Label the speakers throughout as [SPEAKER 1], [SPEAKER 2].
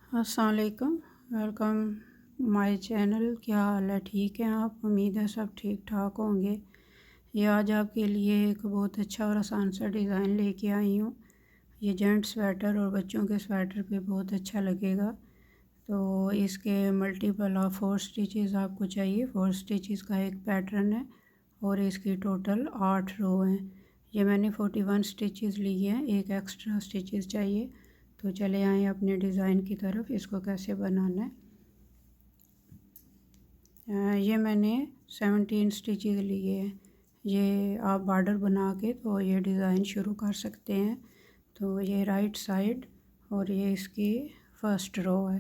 [SPEAKER 1] अस्सलाम वालेकुम। Welcome my channel. क्या हाल है? ठीक है आप? उम्मीद है सब ठीक ठाक होंगे। ये आज आपके लिए एक बहुत अच्छा और आसान सा डिज़ाइन लेके आई हूँ। ये जेंट स्वेटर और बच्चों के स्वेटर पे बहुत अच्छा लगेगा। तो इसके मल्टीपल ऑफ 4 स्टिचेस आपको चाहिए। 4 स्टिचेस का एक पैटर्न है और इसकी टोटल 8 रो हैं। ये मैंने 41 स्टिचेस लिए हैं, एक एक्स्ट्रा स्टिचेस चाहिए। तो चले आए अपने डिज़ाइन की तरफ। इसको कैसे बनाना है, ये मैंने 17 स्टिचेस लिए हैं। ये आप बॉर्डर बना के तो ये डिज़ाइन शुरू कर सकते हैं। तो ये राइट साइड और ये इसकी फर्स्ट रो है।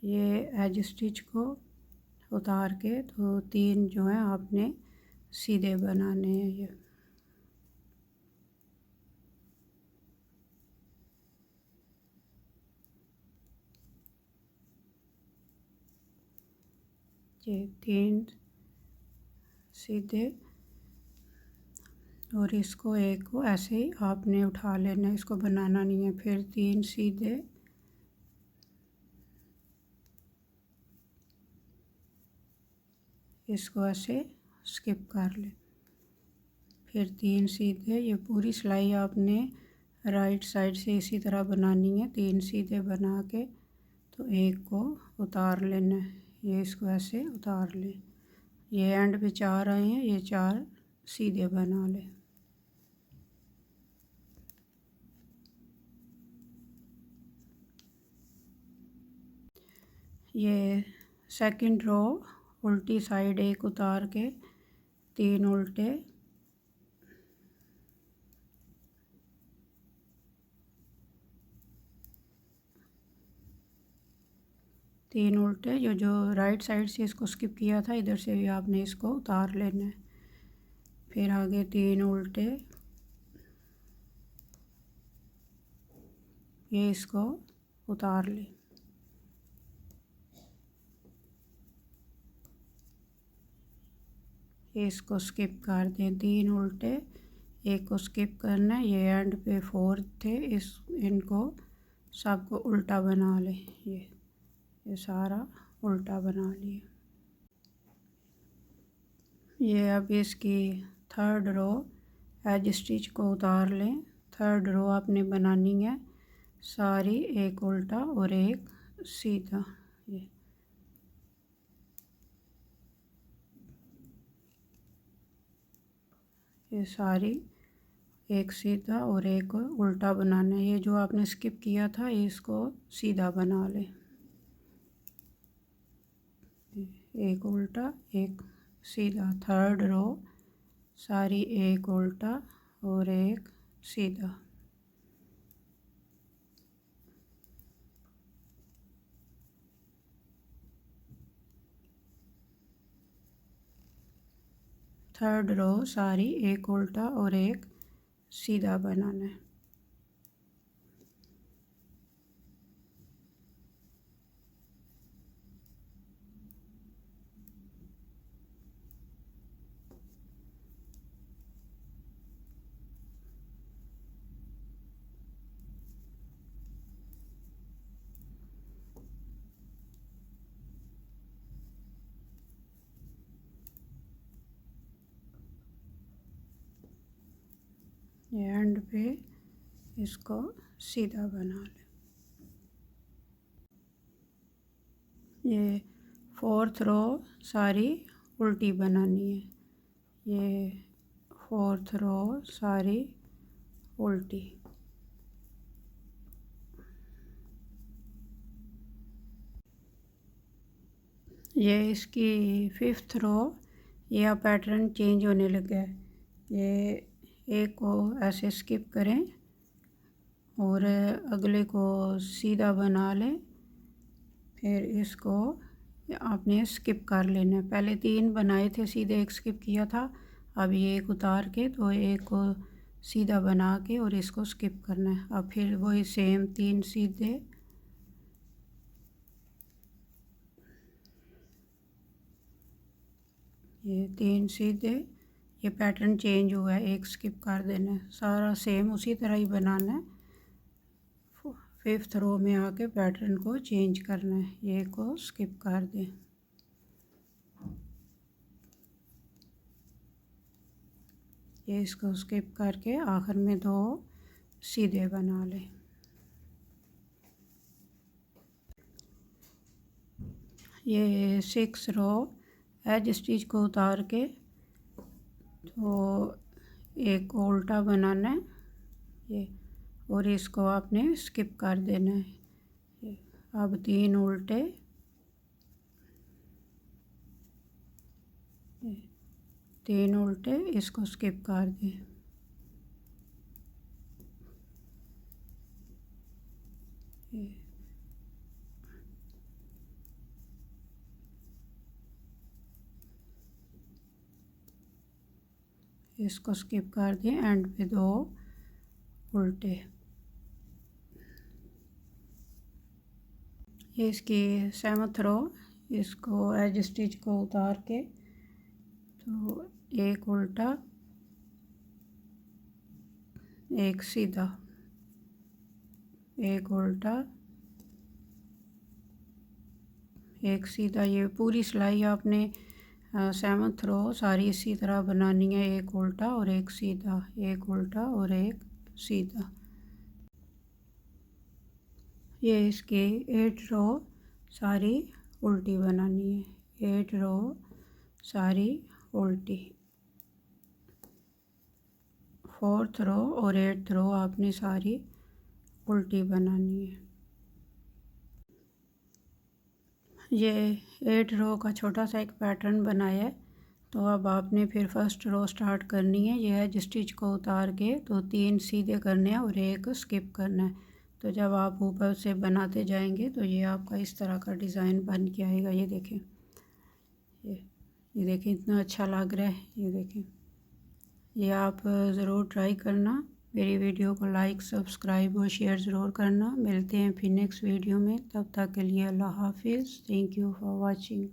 [SPEAKER 1] ये एज स्टिच को उतार के तो 3 जो है आपने सीधे बनाने हैं। ये 3 सीधे और इसको एक को ऐसे ही आपने उठा लेना है, इसको बनाना नहीं है। फिर 3 सीधे, इसको ऐसे स्किप कर ले। फिर 3 सीधे। ये पूरी सिलाई आपने राइट साइड से इसी तरह बनानी है। 3 सीधे बना के तो एक को उतार लेना है। ये इसको ऐसे उतार ले। ये एंड पे 4 आए हैं, ये 4 सीधे बना ले। ये सेकंड रो उल्टी साइड एक उतार के 3 उल्टे, तीन उल्टे। जो राइट साइड से इसको स्किप किया था, इधर से भी आपने इसको उतार लेना है। फिर आगे 3 उल्टे, ये इसको उतार ले। ये इसको स्किप कर दें। 3 उल्टे, एक को स्किप करना है। ये एंड पे 4 थे, इनको सबको उल्टा बना ले। ये सारा उल्टा बना लिए। ये अब इसकी थर्ड रो एज स्टिच को उतार लें। थर्ड रो आपने बनानी है सारी एक उल्टा और एक सीधा। ये सारी एक सीधा और एक उल्टा बनाना है। ये जो आपने स्किप किया था, इसको सीधा बना ले। एक उल्टा एक सीधा। थर्ड रो सारी एक उल्टा और एक सीधा। थर्ड रो सारी एक उल्टा और एक सीधा बनाना है। ये एंड पे इसको सीधा बना ले। ये फोर्थ रो सारी उल्टी बनानी है। ये फोर्थ रो सारी उल्टी। ये इसकी फिफ्थ रो। ये अब पैटर्न चेंज होने लगा है। ये एक को ऐसे स्किप करें और अगले को सीधा बना लें। फिर इसको आपने स्किप कर लेना है। पहले 3 बनाए थे सीधे, एक स्किप किया था। अब ये एक उतार के तो एक को सीधा बना के और इसको स्किप करना है। अब फिर वही सेम 3 सीधे, ये 3 सीधे। ये पैटर्न चेंज हुआ है, एक स्किप कर देना है। सारा सेम उसी तरह ही बनाना है। 5th रो में आके पैटर्न को चेंज करना है, ये को स्किप कर दें। ये इसको स्किप करके आखिर में 2 सीधे बना लें। ये 6 रो एज स्टिच को उतार के तो एक उल्टा बनाना है ये, और इसको आपने स्किप कर देना है। ये अब 3 उल्टे, 3 उल्टे इसको स्किप कर दें। इसको स्किप कर दें, एंड पे 2 उल्टे। ये इसकी 7th रो, इसको एज स्टिच को उतार के तो एक उल्टा, एक सीधा, एक उल्टा, एक सीधा। ये पूरी सिलाई आपने 7th रो सारी इसी तरह बनानी है, एक उल्टा और एक सीधा, एक उल्टा और एक सीधा। ये इसकी 8 रो सारी उल्टी बनानी है, 8 रो सारी उल्टी। 4th रो और 8th रो आपने सारी उल्टी बनानी है। ये 8 रो का छोटा सा एक पैटर्न बनाया है, तो अब आपने फिर फर्स्ट रो स्टार्ट करनी है। ये है स्टिच को उतार के तो 3 सीधे करने हैं और एक स्किप करना है। तो जब आप ऊपर से बनाते जाएंगे तो ये आपका इस तरह का डिज़ाइन बन के आएगा। ये देखें, ये देखें इतना अच्छा लग रहा है। ये देखें, ये आप ज़रूर ट्राई करना। मेरी वीडियो को लाइक, सब्सक्राइब और शेयर ज़रूर करना। मिलते हैं फिर नेक्स्ट वीडियो में, तब तक के लिए अल्लाह हाफिज़। Thank you for watching.